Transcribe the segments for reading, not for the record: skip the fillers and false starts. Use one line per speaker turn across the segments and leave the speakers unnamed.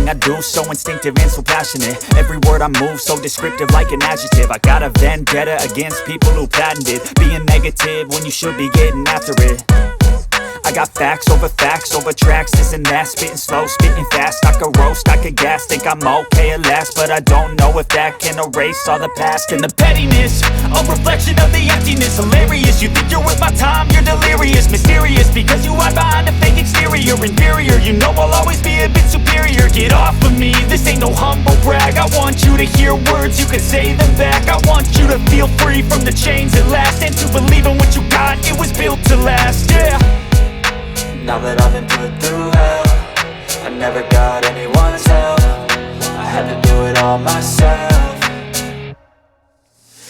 everything I do, so instinctive and so passionate. Every word I move, so descriptive like an adjective. I got a vendetta against people who patented being negative when you should be getting after it. I got facts over tracks, this and that. Spitting slow, spitting fast, I could roast, I could gas. Think I'm okay at last, but I don't know if that can erase all the past. And the pettiness, a reflection of the emptiness. Hilarious, you think you're worth my time, you're delirious. Mysterious, because you hide behind a fake exterior. Inferior, you know I'll always be a bit superior. Get off of me, this ain't no humble brag. I want you to hear words, you can say them back. I want you to feel free from the chains at last, and to believe in what you got, it was built to last, yeah.
Now that I've been put through hell, I never got anyone's help. I had to do it all myself.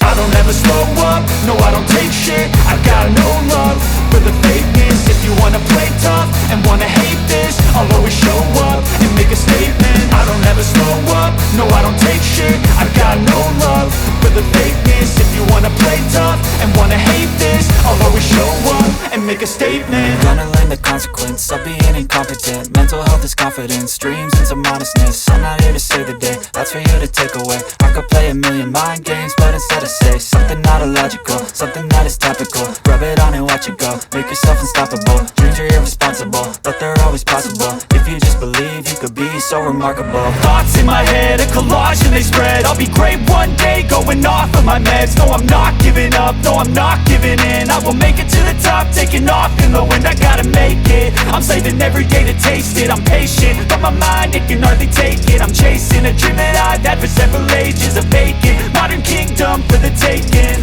I don't ever slow up, no I don't take shit. I got no love for the fakeness. If you wanna play tough and wanna hate this, I'll always show up and make a statement. I don't ever slow up, no I don't take shit. I got no love for the fakeness. If you wanna play tough and wanna hate this, I'll always show up and make a statement.
Gonna learn the consequence of being incompetent. Mental health is confidence, dreams and some modestness. I'm not here to save the day, that's for you to take away. I could play a million mind games, but instead I say something not illogical, something that is topical. Rub it on and watch it go, make yourself unstoppable. Dreams are irresponsible, but they're always possible. If you just believe, you could be so remarkable.
Thoughts in my head, a collage and they spread. I'll be great one day, going off of my meds. No, I'm not giving up, no, I'm not giving in. I will make it to the top, taking off in the wind. I gotta make it, I'm saving every day to taste it. I'm patient, but my mind, it can hardly take it. I'm chasing a dream that I've had for several ages. A vacant, modern kingdom for the taking.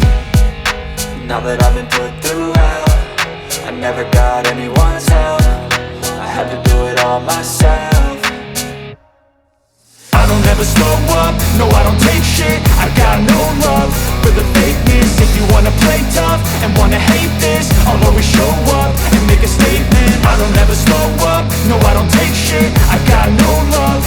Now that I've been put through hell, I never got anyone's help. I had to do it all myself.
I don't ever slow up, no I don't take shit. I got no love for the fakeness. If you wanna play tough and wanna hate this, I'll always show up and make a statement. I don't ever slow up, no I don't take shit. I got no love